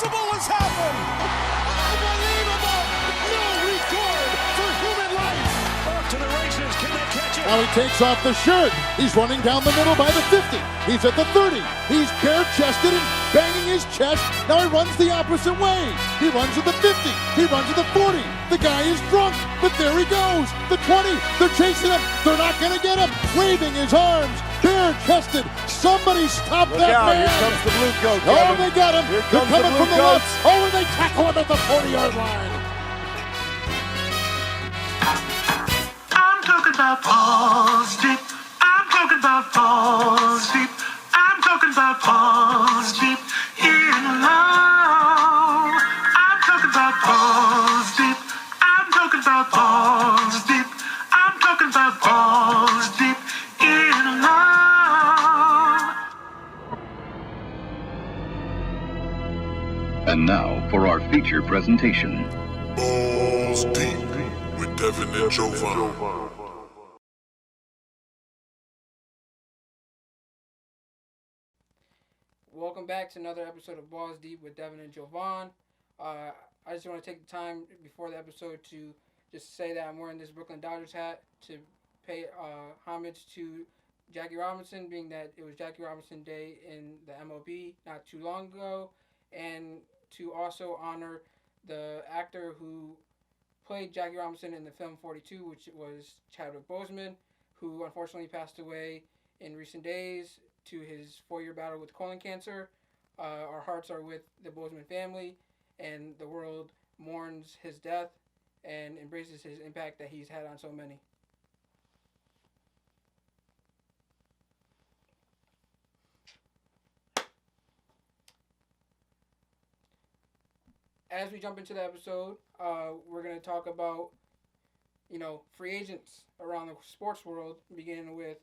impossible has happened! Unbelievable! No record for human life! Off to the races, can they catch it? Now he takes off the shirt. He's running down the middle by the 50. He's at the 30. He's bare-chested and banging his chest. Now he runs the opposite way. He runs at the 50. He runs at the 40. The guy is drunk, but there he goes. The 20. They're chasing him. They're not going to get him. Waving his arms. Bare-chested. Somebody stop Look that out, man. here comes the blue coat, Oh, Kevin. they got him. Here They're comes the coming blue from the coats. left. Oh, and they tackle him at the 40-yard line. I'm talking about balls deep. I'm talking about balls deep. I'm talking about balls deep in love. I'm talking about balls deep. I'm talking about balls deep. I'm talking about balls deep in love. And now for our feature presentation. Balls Deep with Devin Jovan. Welcome back to another episode of Balls Deep with Devin and Jovan. I just want to take the time before the episode to just say that I'm wearing this Brooklyn Dodgers hat to pay homage to Jackie Robinson, being that it was Jackie Robinson Day in the MLB not too long ago, and to also honor the actor who played Jackie Robinson in the film 42, which was Chadwick Boseman, who unfortunately passed away in recent days to his 4-year battle with colon cancer. Our hearts are with the Boseman family, and the world mourns his death and embraces his impact that he's had on so many. As we jump into the episode, we're going to talk about, free agents around the sports world, beginning with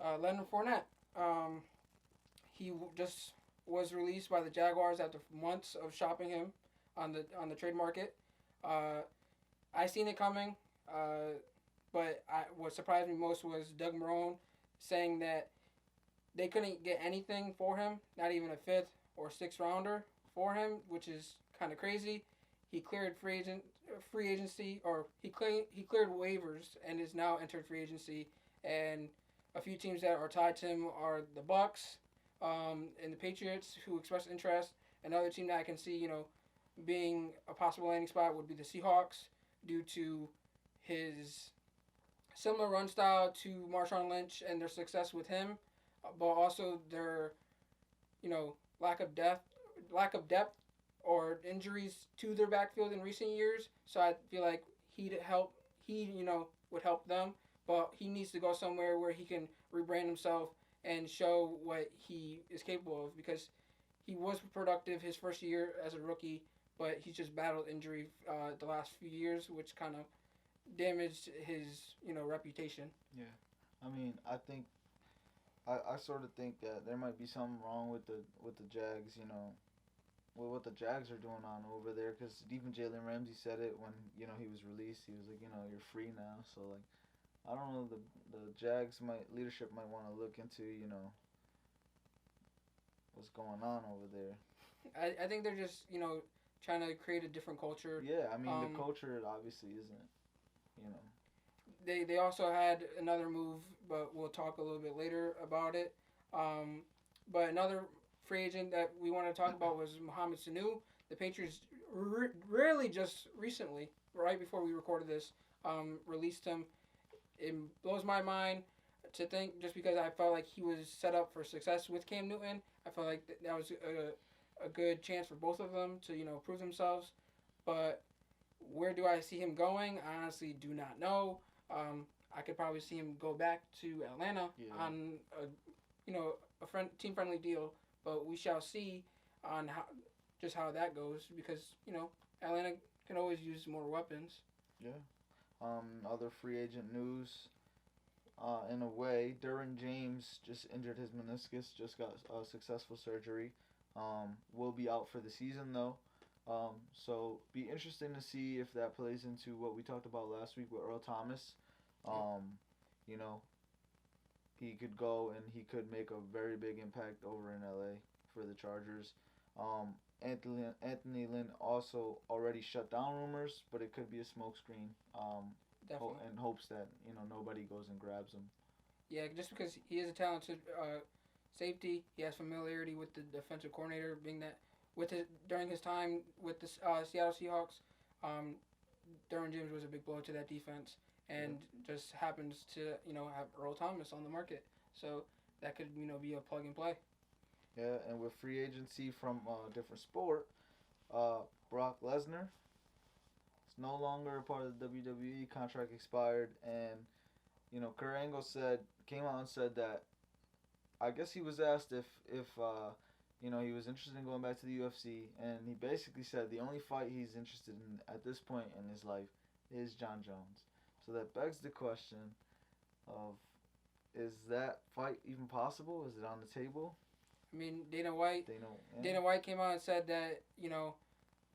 Leonard Fournette. He just was released by the Jaguars after months of shopping him on the trade market. I seen it coming, but what surprised me most was Doug Marrone saying that they couldn't get anything for him, not even a 5th or 6th rounder for him, which is kind of crazy. He cleared free agency, or he cleared waivers and is now entered free agency. And a few teams that are tied to him are the Bucks, and the Patriots, who expressed interest. Another team that I can see, being a possible landing spot would be the Seahawks, due to his similar run style to Marshawn Lynch and their success with him, but also their, lack of depth or injuries to their backfield in recent years. So I feel like he would help them, but he needs to go somewhere where he can rebrand himself and show what he is capable of, because he was productive his first year as a rookie, but he's just battled injury the last few years, which kind of damaged his reputation. Yeah, I mean, I sort of think that there might be something wrong with the Jags, with what the Jags are doing on over there, because even Jalen Ramsey said it when he was released. He was like, you're free now. So like, I don't know, the Jags leadership might want to look into what's going on over there. I think they're just trying to create a different culture. Yeah, I mean the culture obviously isn't. They also had another move, but we'll talk a little bit later about it. But another free agent that we want to talk about was Mohamed Sanu. The Patriots really just recently, right before we recorded this, released him. It blows my mind to think, just because I felt like he was set up for success with Cam Newton. I felt like that was a good chance for both of them to prove themselves. But where do I see him going? I honestly do not know. I could probably see him go back to Atlanta on a team friendly deal, but we shall see on how that goes, because Atlanta can always use more weapons. Yeah. Other free agent news. In a way, Derwin James just injured his meniscus. Just got successful surgery. Will be out for the season though. So be interesting to see if that plays into what we talked about last week with Earl Thomas. He could go and he could make a very big impact over in LA for the Chargers. Anthony Lynn also already shut down rumors, but it could be a smokescreen. Definitely. In hopes that nobody goes and grabs him. Yeah, just because he is a talented safety, he has familiarity with the defensive coordinator, being that during his time with the Seattle Seahawks, Derwin James was a big blow to that defense, and just happens to have Earl Thomas on the market, so that could be a plug and play. Yeah, and with free agency from a different sport, Brock Lesnar is no longer a part of the WWE. Contract expired, and Kurt Angle came out and said that I guess he was asked if he was interested in going back to the UFC, and he basically said the only fight he's interested in at this point in his life is John Jones. So that begs the question of, is that fight even possible? Is it on the table? I mean, Dana White came out and said that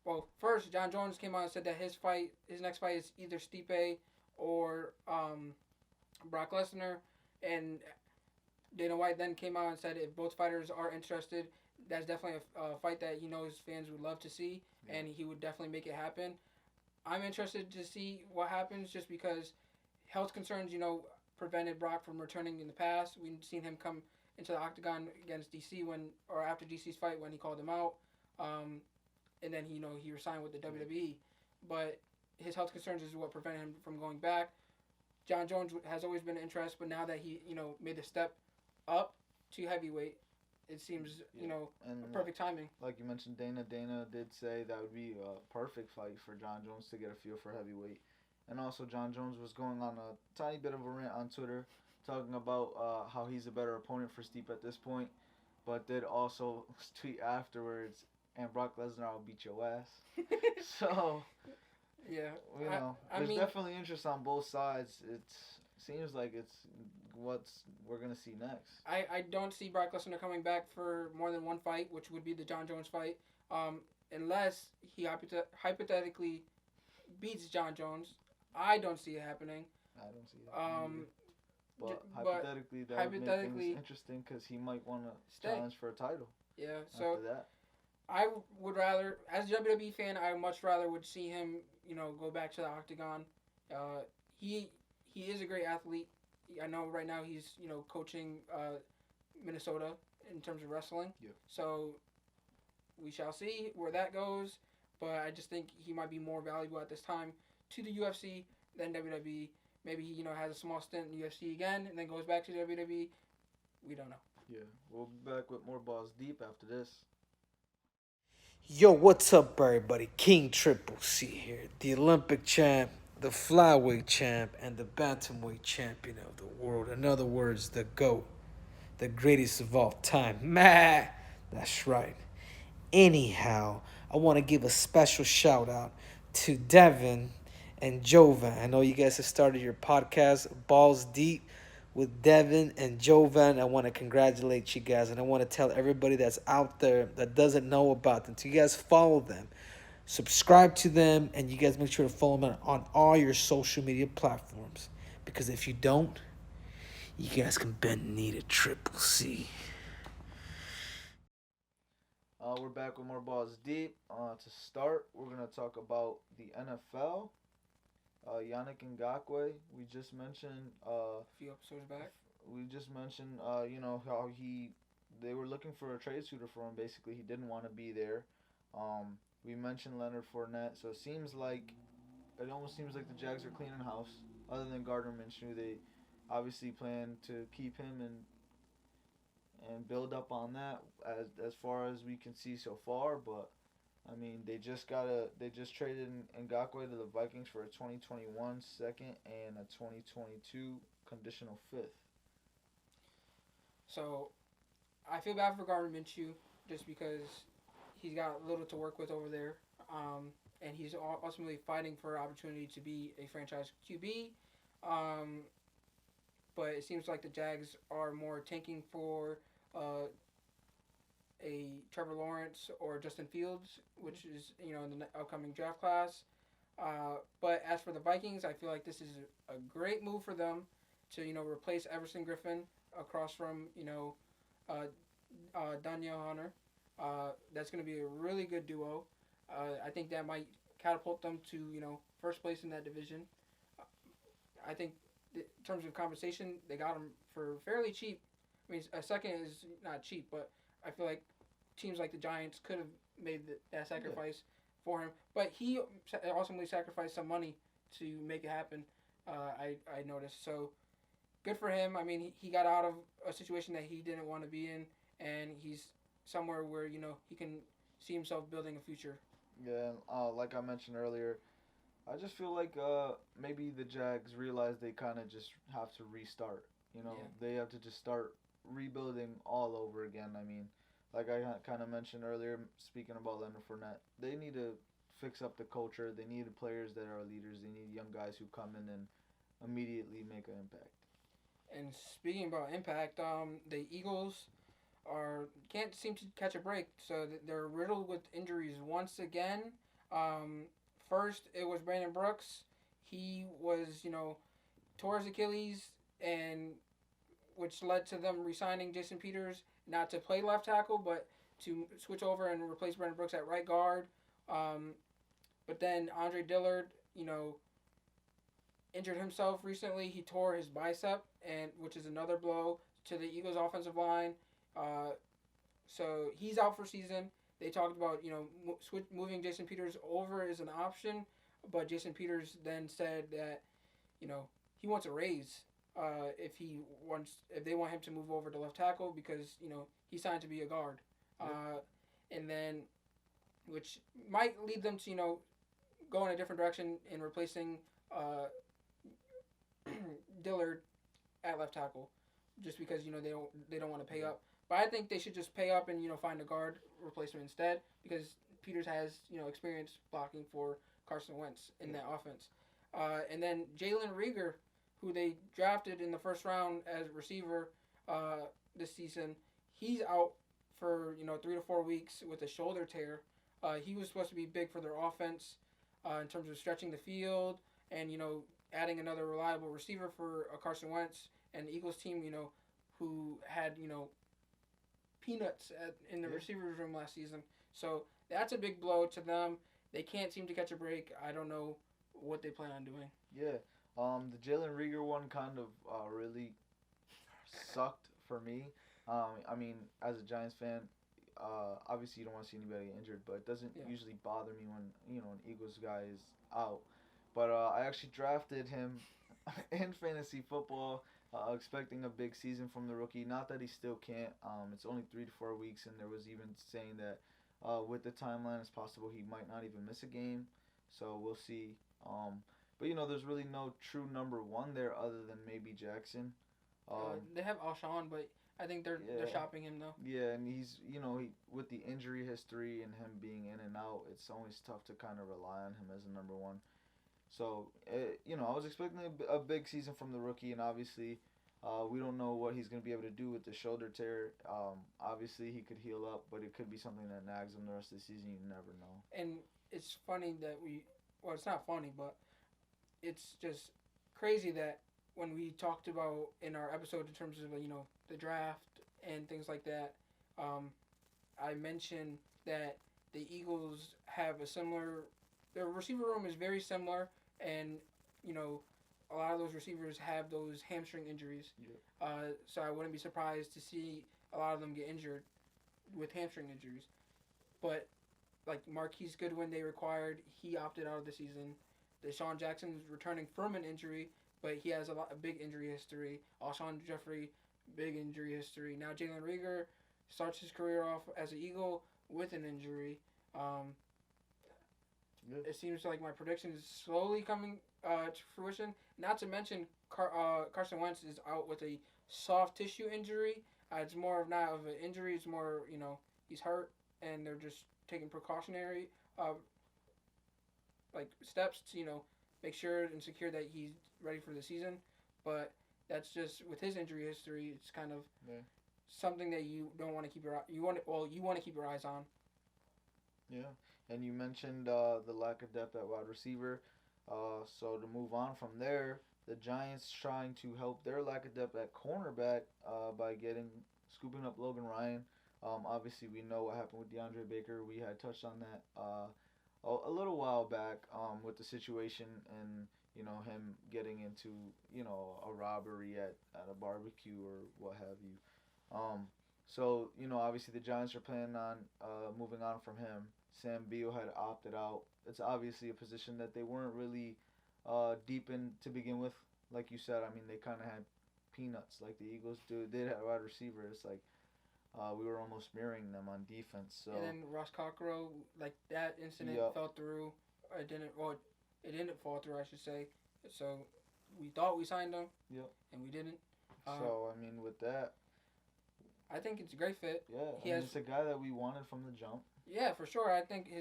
well, first John Jones came out and said that his next fight is either Stipe or Brock Lesnar, and Dana White then came out and said if both fighters are interested, that's definitely a fight that he knows fans would love to see, and he would definitely make it happen. I'm interested to see what happens just because health concerns, prevented Brock from returning in the past. We've seen him come into the octagon against DC after DC's fight when he called him out, and then he resigned with the WWE, but his health concerns is what prevented him from going back. John Jones has always been an interest, but now that he made the step up to heavyweight, it seems a perfect timing. Like you mentioned, Dana did say that would be a perfect fight for John Jones to get a feel for heavyweight. And also John Jones was going on a tiny bit of a rant on Twitter talking about how he's a better opponent for Stipe at this point, but did also tweet afterwards, and Brock Lesnar, I'll beat your ass. So yeah, there's definitely interest on both sides. It seems like it's what we're gonna see next. I don't see Brock Lesnar coming back for more than one fight, which would be the John Jones fight, unless he hypothetically beats John Jones. I don't see it happening. I don't see it. But hypothetically, that would make things interesting because he might want to challenge for a title. Yeah. So after that, I would rather, as a WWE fan, I much rather would see him, go back to the octagon. He is a great athlete. I know right now he's, coaching Minnesota in terms of wrestling. Yeah. So we shall see where that goes. But I just think he might be more valuable at this time to the UFC than WWE. Maybe he, has a small stint in the UFC again and then goes back to WWE. We don't know. Yeah. We'll be back with more Balls Deep after this. Yo, what's up, everybody? King Triple C here, the Olympic champ, the flyweight champ, and the bantamweight champion of the world. In other words, the GOAT, the greatest of all time. Man, that's right. Anyhow, I want to give a special shout out to Devin and Jovan. I know you guys have started your podcast, Balls Deep, with Devin and Jovan. I want to congratulate you guys, and I want to tell everybody that's out there that doesn't know about them to you guys follow them, subscribe to them, and you guys make sure to follow them on all your social media platforms, because if you don't, you guys can bend the knee to Triple C. We're back with more Balls Deep. To start, we're going to talk about the NFL. Yannick Ngakoue, we just mentioned A few episodes back. We just mentioned how they were looking for a trade suitor for him. Basically, he didn't want to be there. We mentioned Leonard Fournette, so it almost seems like the Jags are cleaning house. Other than Gardner Minshew, they obviously plan to keep him and build up on that as far as we can see so far. But I mean, they just traded Ngakoue to the Vikings for a 2021 second and a 2022 conditional fifth. So, I feel bad for Gardner Minshew just because he's got little to work with over there, and he's ultimately fighting for an opportunity to be a franchise QB. But it seems like the Jags are more tanking for a Trevor Lawrence or Justin Fields, which is in the upcoming draft class. But as for the Vikings, I feel like this is a great move for them to replace Everson Griffin across from Danielle Hunter. That's going to be a really good duo. I think that might catapult them to first place in that division. I think in terms of compensation, they got him for fairly cheap. I mean, a second is not cheap, but I feel like teams like the Giants could have made that sacrifice for him. But he ultimately sacrificed some money to make it happen. I noticed. So good for him. I mean, he got out of a situation that he didn't want to be in, and he's somewhere where he can see himself building a future. Yeah, like I mentioned earlier, I just feel like maybe the Jags realize they kind of just have to restart. They have to just start rebuilding all over again. I mean, like I kind of mentioned earlier, speaking about Leonard Fournette, they need to fix up the culture. They need players that are leaders. They need young guys who come in and immediately make an impact. And speaking about impact, the Eagles can't seem to catch a break, so they're riddled with injuries once again. First, it was Brandon Brooks. He was, tore his Achilles, and which led to them re-signing Jason Peters, not to play left tackle, but to switch over and replace Brandon Brooks at right guard. But then Andre Dillard, injured himself recently. He tore his bicep, and which is another blow to the Eagles' offensive line. So he's out for season. They talked about moving Jason Peters over is an option, but Jason Peters then said that he wants a raise if they want him to move over to left tackle because he signed to be a guard, and then which might lead them to go in a different direction in replacing Dillard at left tackle, just because they don't want to pay up. But I think they should just pay up and find a guard replacement instead because Peters has experience blocking for Carson Wentz in that offense. And then Jalen Reagor, who they drafted in the first round as receiver this season, he's out for 3 to 4 weeks with a shoulder tear. He was supposed to be big for their offense in terms of stretching the field and adding another reliable receiver for Carson Wentz and the Eagles team, who had peanuts in the receivers room last season. So that's a big blow to them. They can't seem to catch a break. I don't know what they plan on doing. Yeah, the Jalen Reagor one kind of really sucked for me. I mean, as a Giants fan, obviously you don't want to see anybody get injured, but it doesn't usually bother me when an Eagles guy is out. But I actually drafted him in fantasy football, expecting a big season from the rookie. Not that he still can't. It's only 3 to 4 weeks, and there was even saying that with the timeline, it's possible he might not even miss a game. So we'll see. But there's really no true number one there other than maybe Jackson. They have Alshon, but I think they're shopping him though. Yeah, and he's he with the injury history and him being in and out, it's always tough to kind of rely on him as a number one. So I was expecting a big season from the rookie, and obviously, we don't know what he's going to be able to do with the shoulder tear. Obviously, he could heal up, but it could be something that nags him the rest of the season. You never know. And it's funny that it's not funny, but it's just crazy that when we talked about in our episode in terms of the draft and things like that, I mentioned that the Eagles have their receiver room is very similar, and a lot of those receivers have those hamstring injuries. Yeah. So I wouldn't be surprised to see a lot of them get injured with hamstring injuries. But like Marquise Goodwin, they required, he opted out of the season. Deshaun Jackson's returning from an injury, but he has a big injury history. Alshon Jeffrey, big injury history. Now Jalen Reagor starts his career off as an Eagle with an injury. It seems like my prediction is slowly coming to fruition. Not to mention Carson Wentz is out with a soft tissue injury. It's more of not of an injury. It's more, he's hurt, and they're just taking precautionary steps to, make sure and secure that he's ready for the season. But that's just, with his injury history, it's kind of something that you don't want to keep you want to keep your eyes on. Yeah, and you mentioned the lack of depth at wide receiver. So to move on from there, the Giants trying to help their lack of depth at cornerback by scooping up Logan Ryan. Obviously, we know what happened with DeAndre Baker. We had touched on that a little while back with the situation and him getting into a robbery at a barbecue or what have you. So obviously the Giants are planning on moving on from him. Sam Beal had opted out. It's obviously a position that they weren't really deep in to begin with. Like you said, I mean they kind of had peanuts like the Eagles did at wide receiver. It's like we were almost mirroring them on defense. So And then Ross Cockrell, like that incident fell through. It didn't fall through, I should say. So we thought we signed him. Yep. And we didn't. So I mean, with that, I think it's a great fit. Yeah, it's a guy that we wanted from the jump. Yeah, for sure. I think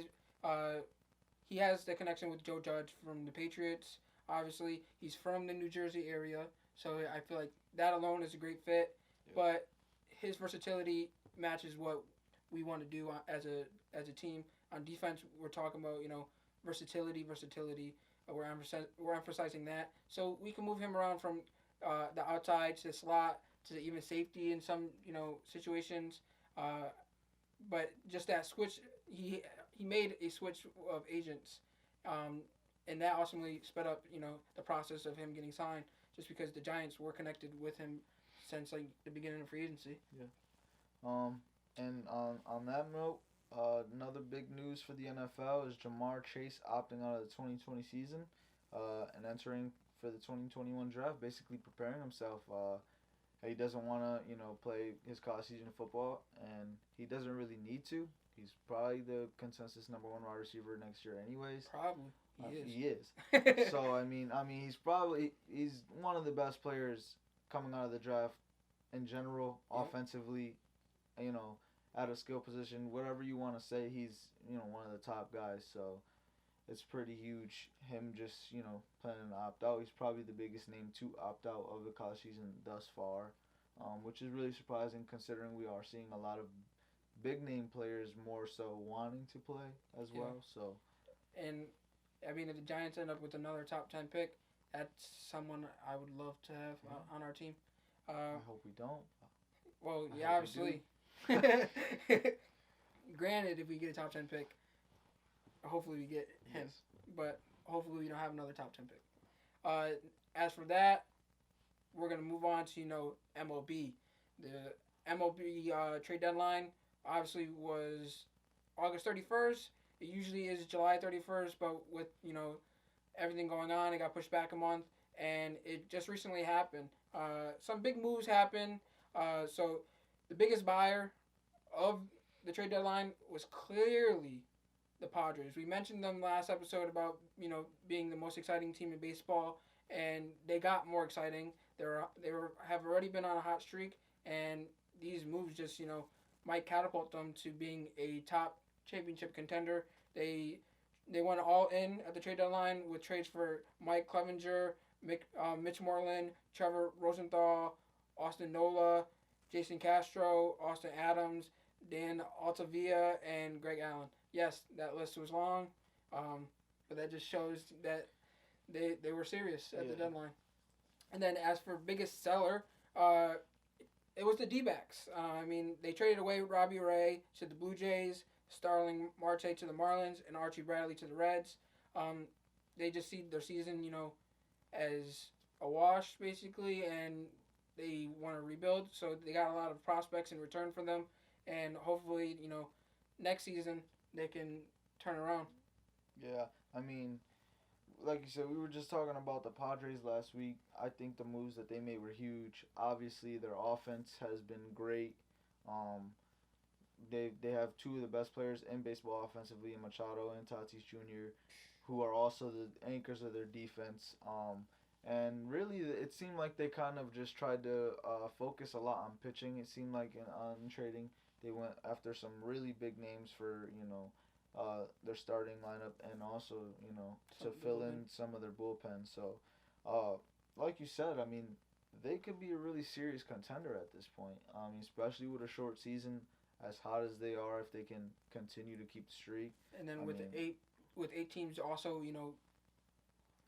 he has the connection with Joe Judge from the Patriots. Obviously, he's from the New Jersey area, so I feel like that alone is a great fit. Yeah. But his versatility matches what we want to do as a team. On defense, we're talking about versatility. We're emphasizing that, so we can move him around from the outside to the slot to even safety in some situations. But just that switch, he made a switch of agents, and that ultimately sped up the process of him getting signed. Just because the Giants were connected with him since like the beginning of free agency. Yeah. And on that note, another big news for the NFL is Jamar Chase opting out of the 2020 season, and entering for the 2021 draft, basically preparing himself. He doesn't want to, play his college season of football, and he doesn't really need to. He's probably the consensus number 1 wide receiver next year, anyways. Probably he is. So I mean, he's one of the best players coming out of the draft in general, offensively. At a skill position, whatever you want to say, he's one of the top guys. So it's pretty huge. Him just planning to opt out. He's probably the biggest name to opt out of the college season thus far, which is really surprising considering we are seeing a lot of big name players more so wanting to play as well. So, and I mean, if the Giants end up with another top 10 pick, that's someone I would love to have on our team. I hope we don't. Well, yeah, obviously. Granted, if we get a top 10 pick, hopefully we get him. Yes. But hopefully we don't have another top 10 pick. As for that, we're going to move on to, MLB. The MLB trade deadline obviously was August 31st. It usually is July 31st, but with, everything going on, it got pushed back a month, and it just recently happened. Some big moves happened. So the biggest buyer of the trade deadline was clearly the Padres. We mentioned them last episode about, being the most exciting team in baseball, and they got more exciting. Have already been on a hot streak, and these moves just, might catapult them to being a top championship contender. They went all in at the trade deadline with trades for Mike Clevenger, Mitch Moreland, Trevor Rosenthal, Austin Nola, Jason Castro, Austin Adams, Dan Altavilla, and Greg Allen. Yes, that list was long, but that just shows that they were serious at the deadline. And then as for biggest seller, it was the D-backs. They traded away Robbie Ray to the Blue Jays, Starling Marte to the Marlins, and Archie Bradley to the Reds. They just see their season, as a wash, basically, and they want to rebuild. So they got a lot of prospects in return for them, and hopefully, next season they can turn around. Yeah, like you said, we were just talking about the Padres last week. I think the moves that they made were huge. Obviously, their offense has been great. They have 2 of the best players in baseball offensively, Machado and Tatis Jr., who are also the anchors of their defense. And really, it seemed like they kind of just tried to focus a lot on pitching. It seemed like on trading, they went after some really big names for, their starting lineup and also, to fill in some of their bullpen. So, like you said, they could be a really serious contender at this point. Especially with a short season, as hot as they are, if they can continue to keep the streak. And then with eight teams also,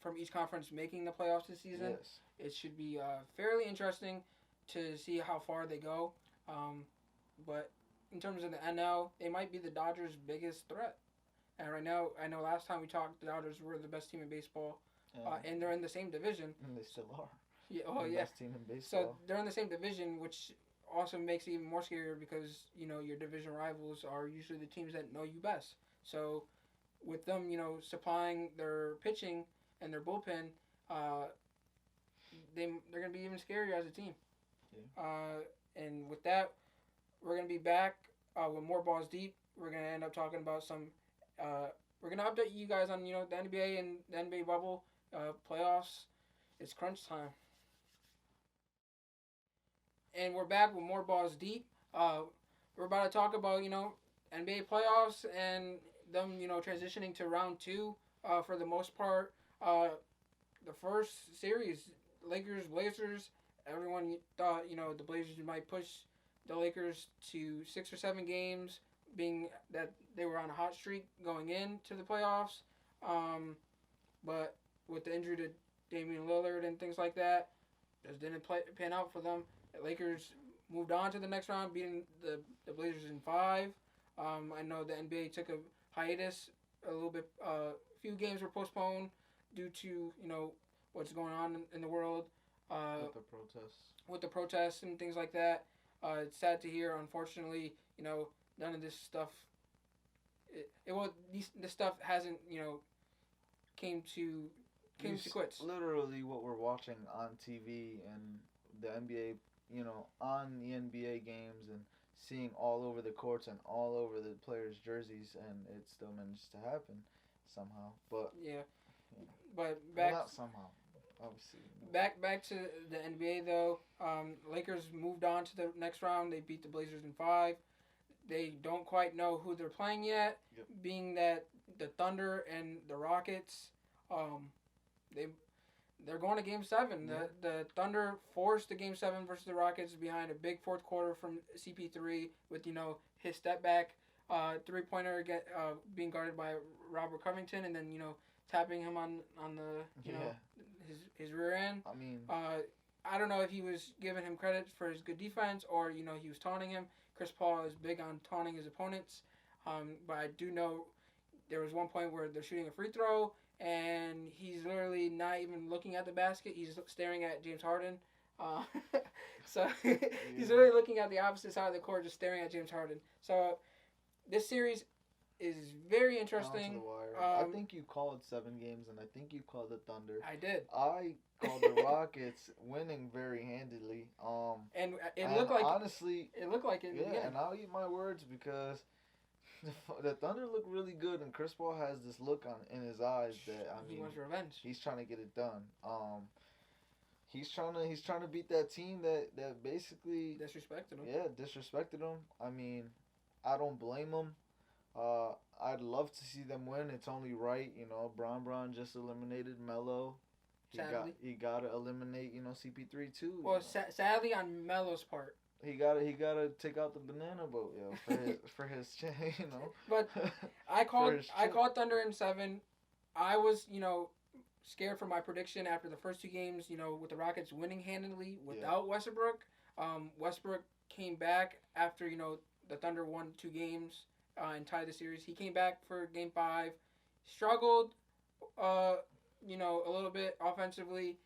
from each conference making the playoffs this season, yes, it should be fairly interesting to see how far they go. But in terms of the NL, they might be the Dodgers' biggest threat. And right now, I know last time we talked, the Dodgers were the best team in baseball, and they're in the same division. And they still are. Yeah, The best team in baseball. So they're in the same division, which also makes it even more scarier because your division rivals are usually the teams that know you best. So with them, supplying their pitching and their bullpen, they're gonna be even scarier as a team. Yeah. And with that, we're gonna be back with more balls deep. We're gonna end up talking about some. We're gonna update you guys on the NBA and the NBA bubble playoffs. It's crunch time. And we're back with more balls deep. We're about to talk about NBA playoffs and them transitioning to round 2 for the most part. The first series, Lakers Blazers. Everyone thought the Blazers might push the Lakers to 6 or 7 games, being that they were on a hot streak going into the playoffs. But with the injury to Damian Lillard and things like that, just didn't pan out for them. The Lakers moved on to the next round, beating the Blazers in 5. I know the NBA took a hiatus a little bit. A few games were postponed due to what's going on in the world. With the protests and things like that. It's sad to hear. Unfortunately, none of this stuff. This stuff hasn't came to quits. Literally, what we're watching on TV and the NBA, on the NBA games and seeing all over the courts and all over the players' jerseys, and it still managed to happen somehow. But but back not somehow. Obviously. Back to the NBA though. Lakers moved on to the next round. They beat the Blazers in 5. They don't quite know who they're playing yet, being that the Thunder and the Rockets, they're going to Game 7. Yeah. The Thunder forced the Game 7 versus the Rockets behind a big fourth quarter from CP3 with his step back 3-pointer being guarded by Robert Covington, and then tapping him on the his rear end. I mean, I don't know if he was giving him credit for his good defense or he was taunting him. Chris Paul is big on taunting his opponents, but I do know there was one point where they're shooting a free throw and he's literally not even looking at the basket. He's staring at James Harden. So he's literally looking at the opposite side of the court, just staring at James Harden. So this series is very interesting. Down to the wire. I think you called 7 games, and I think you called the Thunder. I did. I called the Rockets winning very handily. And it looked like honestly, it looked like it. Yeah, and I'll eat my words because the Thunder look really good, and Chris Paul has this look in his eyes that he wants revenge. He's trying to get it done. He's trying to beat that team that basically disrespected him. Yeah, disrespected him. I mean, I don't blame him. I'd love to see them win. It's only right, Bron just eliminated Melo. He got to eliminate, CP3 too. Well, sadly on Melo's part. He gotta take out the banana boat, for his But I called Thunder in 7. I was, scared for my prediction after the first 2 games, with the Rockets winning handily without Westbrook. Westbrook came back after, the Thunder won 2 games and tied the series. He came back for Game 5, struggled, a little bit offensively.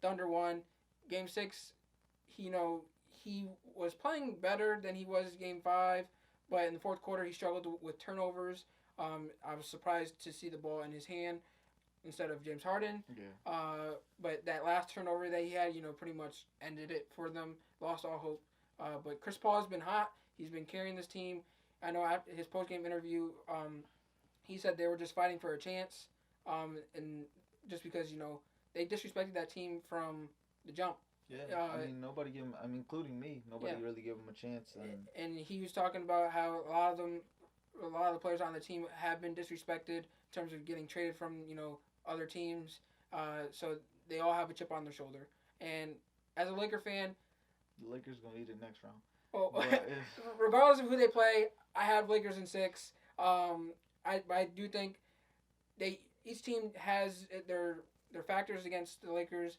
Thunder won. Game 6, he was playing better than he was Game 5, but in the fourth quarter he struggled with turnovers. I was surprised to see the ball in his hand instead of James Harden. Yeah. But that last turnover that he had, pretty much ended it for them. Lost all hope. But Chris Paul has been hot. He's been carrying this team. I know after his post-game interview, he said they were just fighting for a chance. And just because, they disrespected that team from the jump. Yeah, nobody gave him, including me, nobody really gave him a chance. And he was talking about how a lot of the players on the team have been disrespected in terms of getting traded from, other teams. So they all have a chip on their shoulder. And as a Laker fan, the Lakers going to eat it next round. Well, regardless of who they play, I have Lakers in 6. I do think each team has their factors against the Lakers.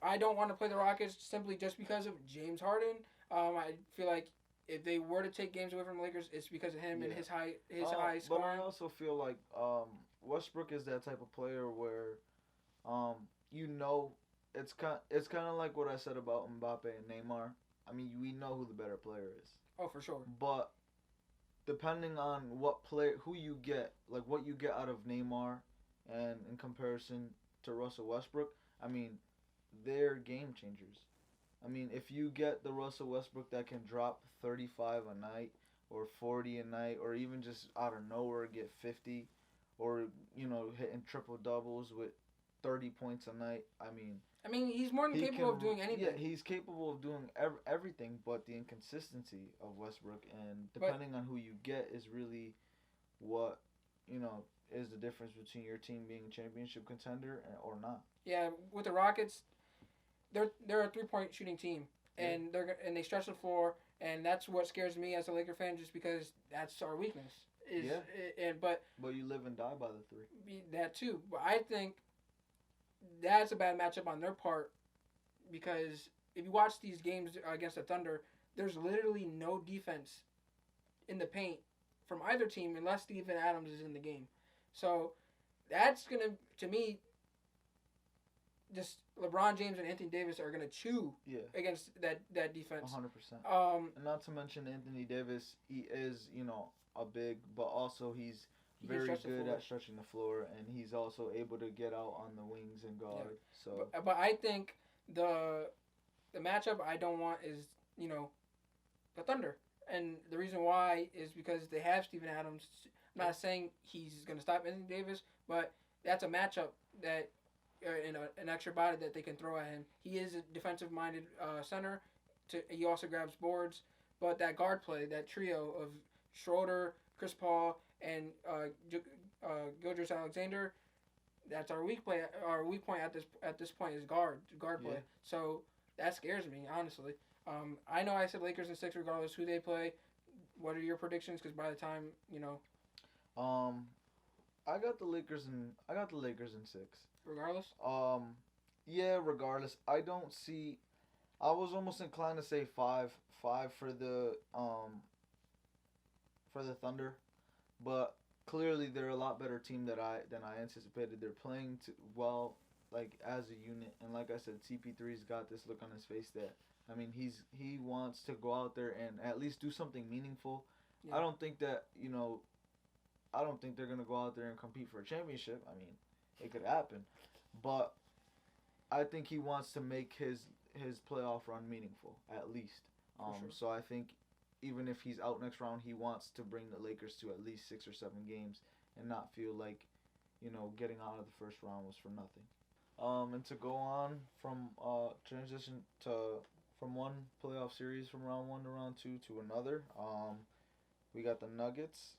I don't want to play the Rockets simply just because of James Harden. I feel like if they were to take games away from the Lakers, it's because of him and his high But scoring. I also feel like Westbrook is that type of player where, you know, it's kind of like what I said about Mbappe and Neymar. I mean, we know who the better player is. Oh, for sure. But depending on who you get, like what you get out of Neymar, and in comparison to Russell Westbrook, I mean, they're game changers. I mean, if you get the Russell Westbrook that can drop 35 a night or 40 a night or even just out of nowhere get 50 or, hitting triple doubles with 30 points a night, I mean, he's more than capable of doing anything. Yeah, he's capable of doing everything, but the inconsistency of Westbrook and depending on who you get is really what, is the difference between your team being a championship contender or not. Yeah, with the Rockets, they're a 3-point shooting team, and they stretch the floor, and that's what scares me as a Laker fan, just because that's our weakness. But you live and die by the three. That too, but I think that's a bad matchup on their part, because if you watch these games against the Thunder, there's literally no defense in the paint from either team unless Steven Adams is in the game. So that's gonna, to me, just LeBron James and Anthony Davis are gonna chew against that defense. 100%. And not to mention Anthony Davis, he is a big, but also he's very good at stretching the floor, and he's also able to get out on the wings and guard. Yeah. So, but I think the matchup I don't want is the Thunder, and the reason why is because they have Steven Adams. I'm not saying he's gonna stop Anthony Davis, but that's a matchup that an extra body that they can throw at him. He is a defensive-minded center. He also grabs boards, but that guard play, that trio of Schroeder, Chris Paul, and Gilgeous Alexander, that's our weak play. Our weak point at this point is guard play. So that scares me, honestly. I know I said Lakers in 6 regardless who they play. What are your predictions? Because by the time I got the Lakers in 6. Regardless. Yeah, regardless. I don't see. I was almost inclined to say 5 for the Thunder, but clearly they're a lot better team than I anticipated. They're playing well, like as a unit, and like I said, CP3's got this look on his face that he wants to go out there and at least do something meaningful. Yeah. I don't think they're gonna go out there and compete for a championship. I mean, it could happen, but I think he wants to make his playoff run meaningful at least. Sure. So I think even if he's out next round, he wants to bring the Lakers to at least 6 or 7 games and not feel like, getting out of the first round was for nothing. And to go on from transition from one playoff series from round 1 to round 2 to another, we got the Nuggets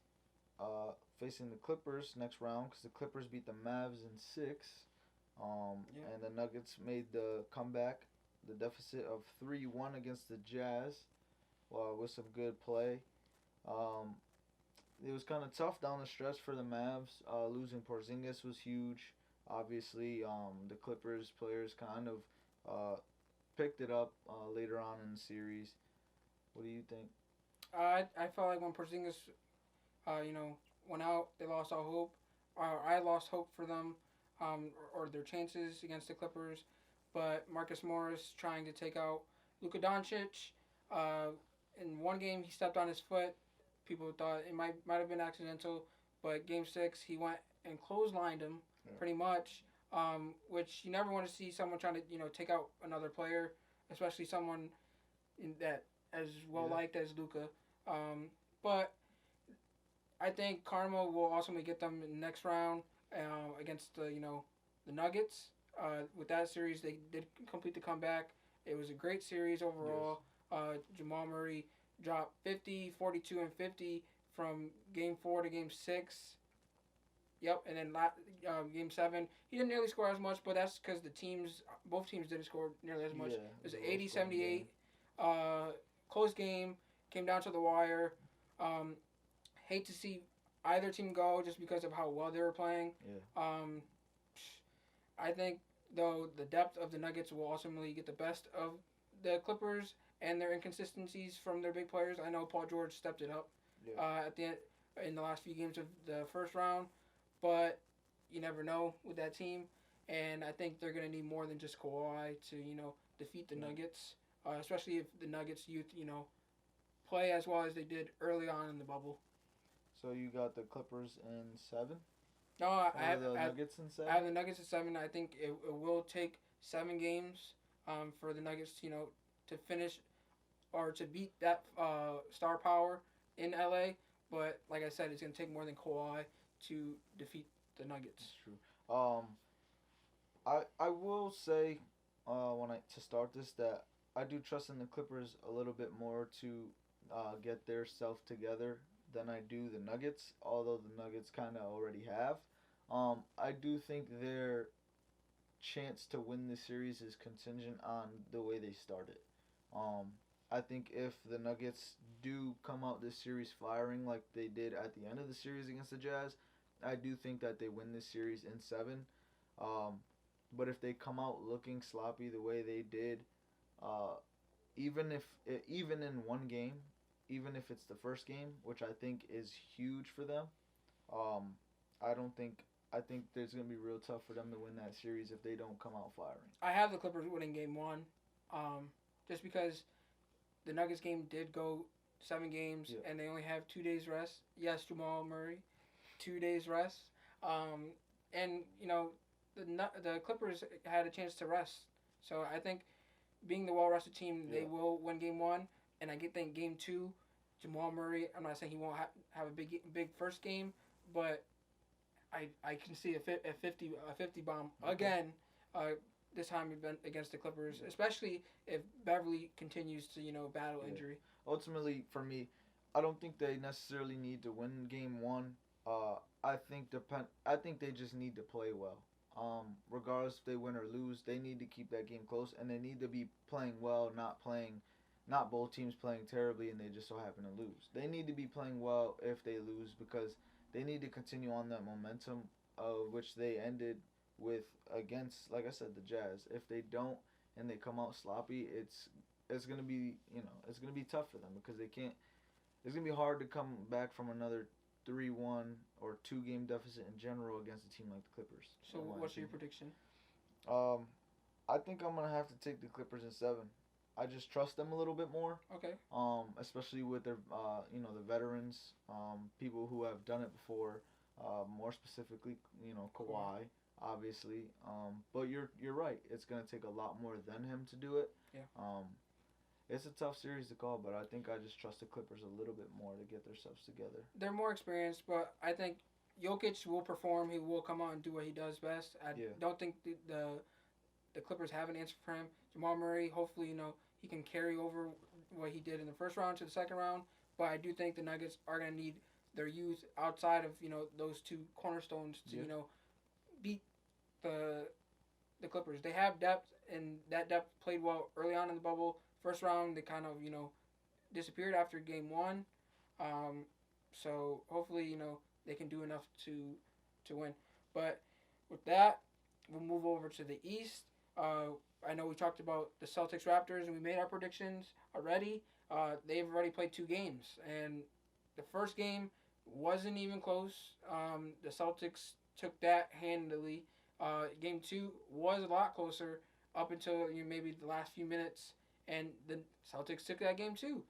facing the Clippers next round because the Clippers beat the Mavs in 6. And the Nuggets made the comeback, the deficit of 3-1 against the Jazz. With some good play. It was kind of tough down the stretch for the Mavs. Losing Porzingis was huge. Obviously, the Clippers players kind of picked it up later on in the series. What do you think? I felt like when Porzingis, went out, they lost all hope. I lost hope for them, or their chances against the Clippers. But Marcus Morris trying to take out Luka Doncic. In one game, he stepped on his foot. People thought it might have been accidental, but Game 6, he went and clotheslined him pretty much, which you never want to see someone trying to take out another player, especially someone that as well liked as Luka. But I think karma will ultimately get them in the next round against the Nuggets. With that series, they did complete the comeback. It was a great series overall. Yes. Jamal Murray dropped 50, 42, and 50 from Game 4 to Game 6. Yep, and then Game 7, he didn't nearly score as much, but that's because both teams didn't score nearly as much. It was an 80-78 close game, came down to the wire. Hate to see either team go just because of how well they were playing. Yeah. I think, though, the depth of the Nuggets will ultimately get the best of the Clippers, and their inconsistencies from their big players. I know Paul George stepped it up at the end in the last few games of the first round, but you never know with that team. And I think they're going to need more than just Kawhi to defeat the Nuggets, especially if the Nuggets youth play as well as they did early on in the bubble. So you got the Clippers in 7? No, I have the Nuggets in 7? I have the Nuggets at 7. I think it will take 7 games for the Nuggets, to finish or to beat that star power in LA. But like I said, it's going to take more than Kawhi to defeat the Nuggets. That's true. I will say to start this that I do trust in the Clippers a little bit more to get their self together than I do the Nuggets, although the Nuggets kind of already have. I do think their chance to win the series is contingent on the way they start it. I think if the Nuggets do come out this series firing like they did at the end of the series against the Jazz, I do think that they win this series in 7. But if they come out looking sloppy the way they did, even in one game, even if it's the first game, which I think is huge for them, I think there's gonna be real tough for them to win that series if they don't come out firing. I have the Clippers winning game 1, just because the Nuggets game did go 7 games and they only have 2 days rest. Yes, Jamal Murray, 2 days rest, and the Clippers had a chance to rest. So I think being the well-rested team, they will win game 1. And I think game 2, Jamal Murray, I'm not saying he won't have a big first game, but I can see a 50 bomb again, this time against the Clippers, especially if Beverly continues to battle injury. Ultimately, for me, I don't think they necessarily need to win game 1. I think they just need to play well. Regardless if they win or lose, they need to keep that game close, and they need to be playing well, not both teams playing terribly and they just so happen to lose. They need to be playing well if they lose, because they need to continue on that momentum which they ended with against, like I said, the Jazz. If they don't and they come out sloppy, it's gonna be it's gonna be tough for them, because they can't. It's gonna be hard to come back from another 3-1 or 2-game deficit in general against a team like the Clippers. So what's your prediction? I think I'm gonna have to take the Clippers in 7. I just trust them a little bit more. Okay. Especially with their the veterans, people who have done it before. More specifically, Kawhi, obviously. But you're right. It's gonna take a lot more than him to do it. Yeah. It's a tough series to call, but I think I just trust the Clippers a little bit more to get themselves together. They're more experienced, but I think Jokic will perform. He will come out and do what he does best. I don't think the Clippers have an answer for him. Jamal Murray, hopefully, he can carry over what he did in the first round to the second round. But I do think the Nuggets are going to need their youth outside of, those 2 cornerstones to, beat the Clippers. They have depth, and that depth played well early on in the bubble. First round, they kind of, disappeared after game 1. So hopefully, they can do enough to win. But with that, we'll move over to the East. I know we talked about the Celtics Raptors, and we made our predictions already. They've already played 2 games, and the first game wasn't even close. The Celtics took that handily. Game 2 was a lot closer up until maybe the last few minutes, and the Celtics took that game too.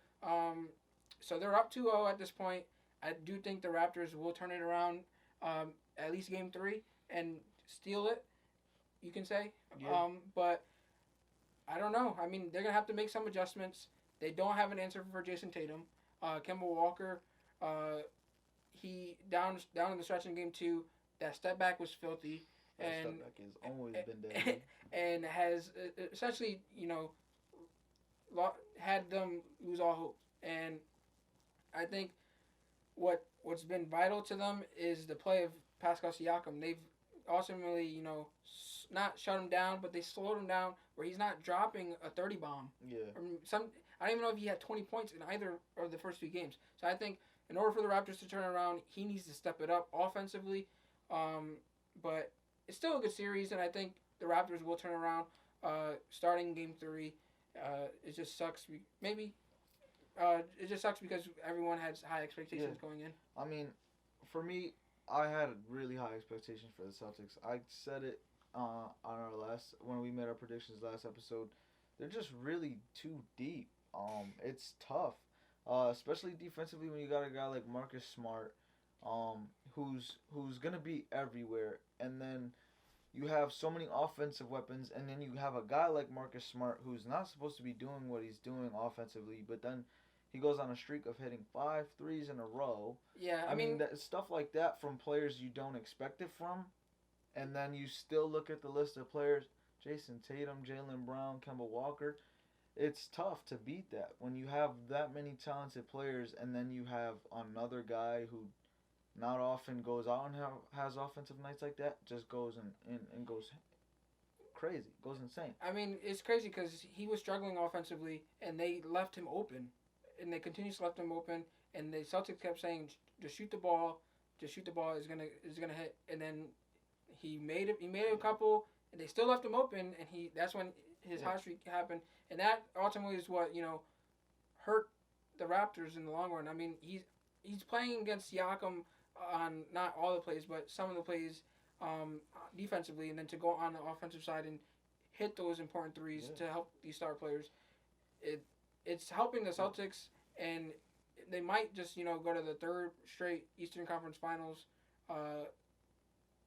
So they're up 2-0 at this point. I do think the Raptors will turn it around at least game 3 and steal it, you can say. Yeah. But I don't know. I mean, they're going to have to make some adjustments. They don't have an answer for Jason Tatum. Kemba Walker, he down in the stretch in game 2, that step back was filthy. That step back has always been deadly. And has essentially, had them lose all hope. And I think what's been vital to them is the play of Pascal Siakam. They've ultimately, not shut him down, but they slowed him down where he's not dropping a 30 bomb. Yeah. I don't even know if he had 20 points in either of the first 2 games. So I think in order for the Raptors to turn around, he needs to step it up offensively. But it's still a good series, and I think the Raptors will turn around starting game 3. It just sucks. It just sucks because everyone has high expectations going in. I mean, for me, I had really high expectations for the Celtics. I said it on our when we made our predictions last episode. They're just really too deep. It's tough, especially defensively when you got a guy like Marcus Smart, who's gonna be everywhere, and then you have so many offensive weapons, and then you have a guy like Marcus Smart who's not supposed to be doing what he's doing offensively, but then he goes on a streak of hitting 5 threes in a row. Yeah, I mean stuff like that from players you don't expect it from, and then you still look at the list of players: Jason Tatum, Jaylen Brown, Kemba Walker. It's tough to beat that when you have that many talented players, and then you have another guy who not often goes out and has offensive nights like that. Just goes and goes crazy, goes insane. I mean, it's crazy because he was struggling offensively, and they left him open, and they continuously left him open, and the Celtics kept saying, "Just shoot the ball, just shoot the ball. Is gonna hit." And then he made it. He made a couple, and they still left him open, and that's when his hot streak happened, and that ultimately is what hurt the Raptors in the long run. I mean, he's playing against Siakam on not all the plays, but some of the plays defensively, and then to go on the offensive side and hit those important threes to help these star players. It's helping the Celtics, and they might just go to the third straight Eastern Conference Finals,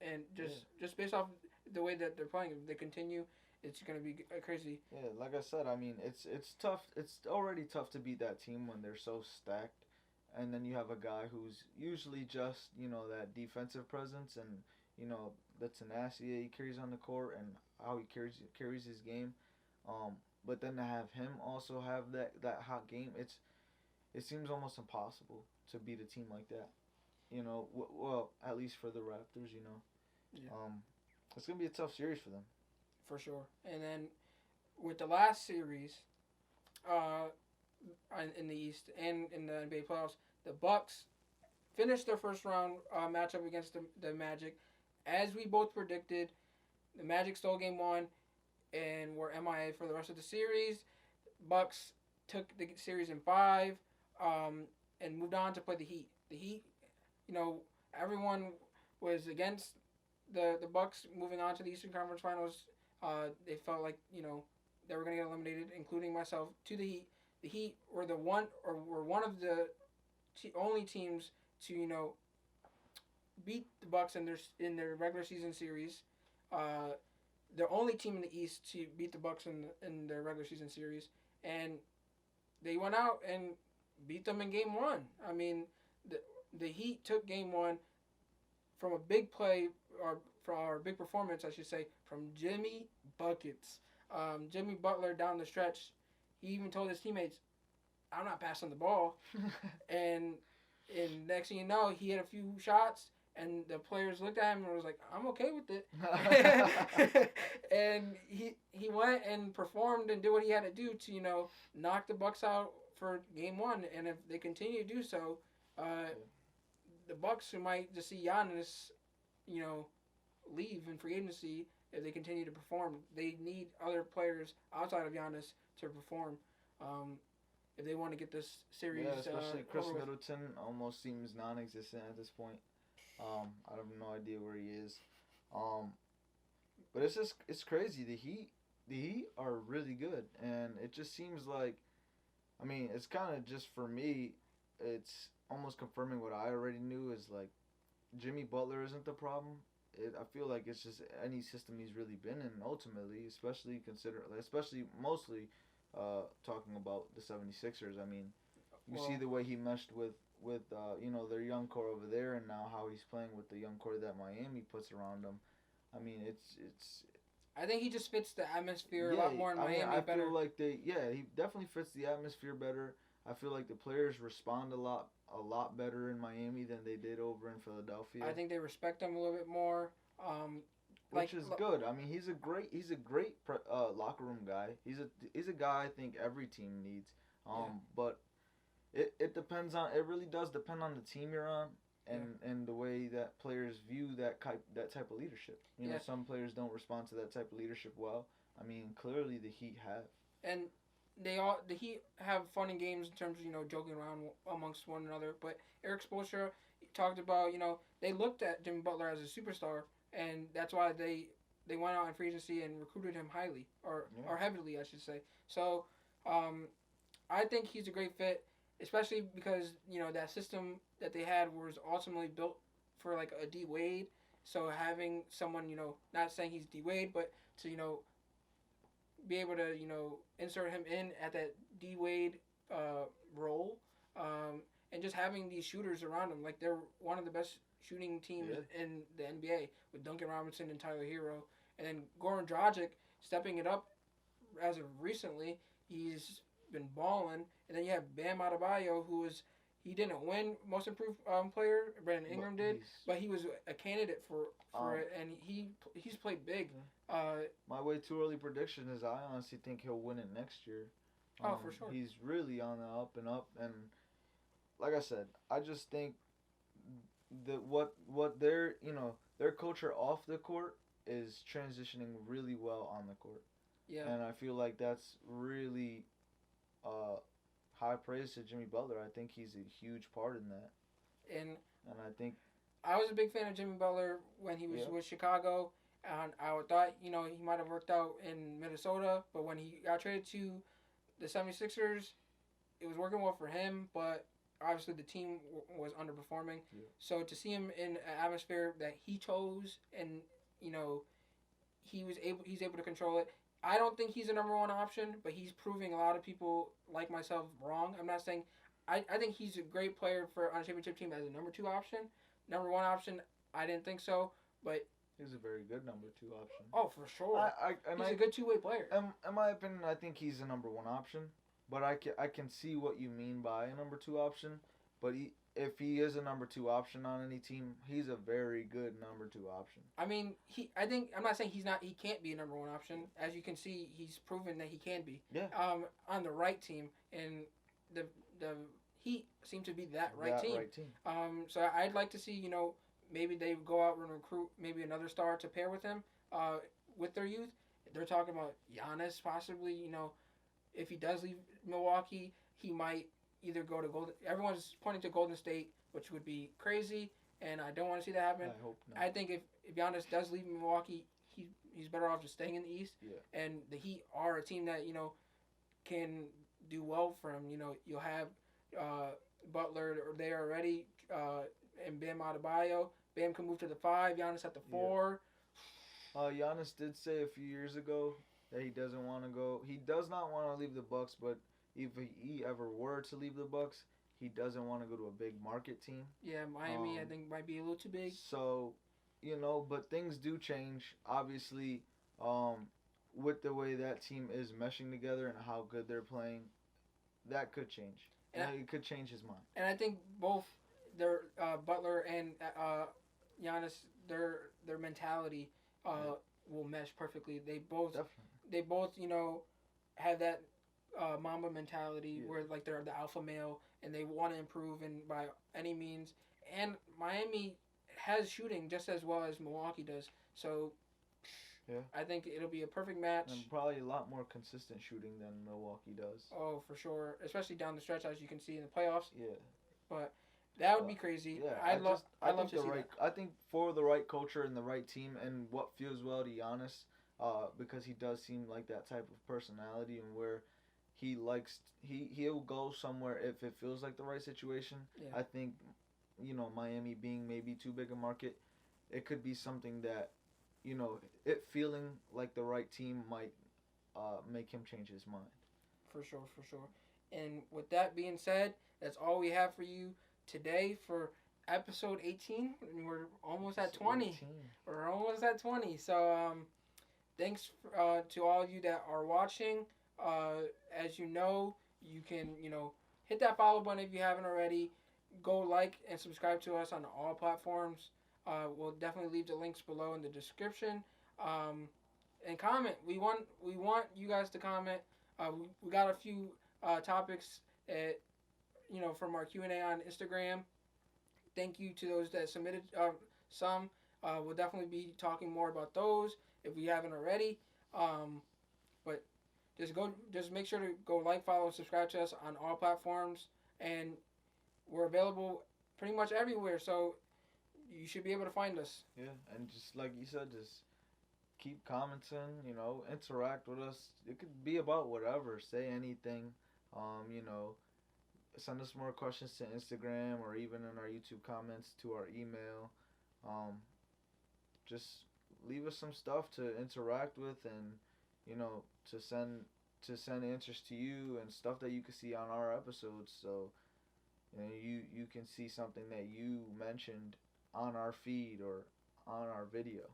and just based off the way that they're playing, if they continue, it's going to be crazy. Yeah, like I said, I mean, it's tough. It's already tough to beat that team when they're so stacked. And then you have a guy who's usually just, that defensive presence and, the tenacity he carries on the court and how he carries his game. But then to have him also have that hot game, it seems almost impossible to beat a team like that. Well, at least for the Raptors, Yeah. It's going to be a tough series for them. For sure. And then with the last series, in the East and in the NBA playoffs, the Bucks finished their first round matchup against the Magic. As we both predicted, the Magic stole game 1 and were MIA for the rest of the series. Bucks took the series in 5 and moved on to play the Heat. The Heat, everyone was against the Bucks moving on to the Eastern Conference Finals. They felt like, they were going to get eliminated, including myself, to the Heat. The Heat were one of the only teams to beat the Bucks in their regular season series. The only team in the East to beat the Bucks in their regular season series, and they went out and beat them in game 1. I mean, the Heat took game 1 from a big play or a big performance, I should say, from Jimmy Buckets. Jimmy Butler down the stretch. He even told his teammates, "I'm not passing the ball." and next thing you know, he had a few shots, and the players looked at him and was like, "I'm okay with it." And he went and performed and did what he had to do to knock the Bucks out for game 1. And if they continue to do so, the Bucks might just see Giannis, leave in free agency if they continue to perform. They need other players outside of Giannis to perform if they want to get this series. Yeah, especially Chris Middleton almost seems non-existent at this point. I have no idea where he is. But it's crazy. The Heat are really good, and it just seems like, I mean, it's kind of just for me, it's almost confirming what I already knew is like Jimmy Butler isn't the problem. I feel like it's just any system he's really been in ultimately, especially mostly talking about the 76ers. I mean, you see the way he meshed with their young core over there, and now how he's playing with the young core that Miami puts around him. I mean, it's. I think he just fits the atmosphere a lot more in Miami. I feel like he definitely fits the atmosphere better. I feel like the players respond a lot better in Miami than they did over in Philadelphia. I think they respect him a little bit more. Which is good. I mean, he's a great locker room guy. He's a guy I think every team needs. But it depends on. It really does depend on the team you're on and the way that players view that type of leadership. Some players don't respond to that type of leadership well. I mean, clearly the Heat have. And the Heat have fun and games in terms of joking around amongst one another. But Eric Spoelstra talked about they looked at Jimmy Butler as a superstar, and that's why they went out in free agency and recruited him highly or heavily, I should say. So, I think he's a great fit, especially because that system that they had was ultimately built for like a D Wade. So having someone not saying he's D Wade, but to be able to insert him in at that D Wade role, and just having these shooters around him, like they're one of the best shooting teams in the NBA with Duncan Robinson and Tyler Hero, and then Goran Dragic stepping it up as of recently. He's been balling, and then you have Bam Adebayo, he didn't win Most Improved Player. Brandon Ingram did, but he was a candidate for it, and he's played big. My way too early prediction is I honestly think he'll win it next year. For sure. He's really on the up and up, and like I said, I just think that what their their culture off the court is transitioning really well on the court. Yeah. And I feel like that's really high praise to Jimmy Butler. I think he's a huge part in that. And I think I was a big fan of Jimmy Butler when he was with Chicago, and I thought he might have worked out in Minnesota, but when he got traded to the 76ers, it was working well for him, but obviously the team was underperforming. Yeah. So to see him in an atmosphere that he chose, and he's able to control it. I don't think he's a number one option, but he's proving a lot of people like myself wrong. I'm not saying I think he's a great player on a championship team as a number two option. Number one option, I didn't think so, but he's a very good number two option. Oh, for sure. He's a good two-way player. In my opinion, I think he's a number one option, but I can see what you mean by a number two option. But if he is a number two option on any team, he's a very good number two option. I mean, I'm not saying he can't be a number one option. As you can see, he's proven that he can be. Yeah. On the right team, and the Heat seem to be that right team. So I'd like to see, maybe they go out and recruit maybe another star to pair with him, with their youth. They're talking about Giannis possibly, if he does leave Milwaukee, he might either go to Golden. Everyone's pointing to Golden State, which would be crazy, and I don't want to see that happen. I hope not. I think if Giannis does leave Milwaukee, he's better off just staying in the East. Yeah. And the Heat are a team that can do well for him. You'll have Butler there already, and Bam Adebayo. Bam can move to the 5. Giannis at the 4. Giannis did say a few years ago that he doesn't want to go. He does not want to leave the Bucks, but if he ever were to leave the Bucks, he doesn't want to go to a big market team. Yeah, Miami I think might be a little too big. So, but things do change. Obviously, with the way that team is meshing together and how good they're playing, that could change. And it could change his mind. And I think both their Butler and Giannis, their mentality will mesh perfectly. They both have that Mamba mentality where like they're the alpha male and they want to improve and by any means. And Miami has shooting just as well as Milwaukee does. So I think it'll be a perfect match. And probably a lot more consistent shooting than Milwaukee does. Oh, for sure. Especially down the stretch, as you can see in the playoffs. Yeah. But that would be crazy. Yeah, I'd love to see that. I think for the right culture and the right team and what feels well to Giannis, because he does seem like that type of personality and where he'll go somewhere if it feels like the right situation. Yeah. I think, Miami being maybe too big a market, it could be something that, it feeling like the right team might make him change his mind. For sure. And with that being said, that's all we have for you today for episode 18. We're almost at 20. 18. We're almost at 20. So thanks to all of you that are watching. As you know, you can hit that follow button if you haven't already. Go like and subscribe to us on all platforms. We'll definitely leave the links below in the description. And comment. We want you guys to comment. We got a few topics that, from our Q&A on Instagram. Thank you to those that submitted some. We'll definitely be talking more about those if we haven't already. But just make sure to go like, follow, and subscribe to us on all platforms, and we're available pretty much everywhere. So you should be able to find us. Yeah, and just like you said, just keep commenting. Interact with us. It could be about whatever. Say anything. Send us more questions to Instagram or even in our YouTube comments to our email. Just leave us some stuff to interact with and to send answers to you and stuff that you can see on our episodes. So you can see something that you mentioned on our feed or on our video.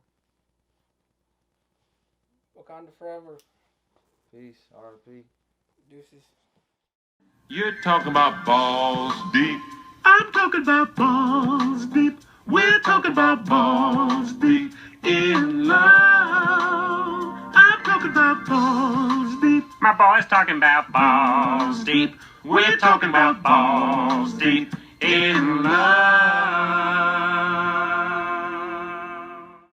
Wakanda forever. Peace. RP. Deuces. You're talking about balls deep. I'm talking about balls deep. We're talking about balls deep in love. I'm talking about balls deep. My boy's talking about balls deep. We're talking about balls deep in love.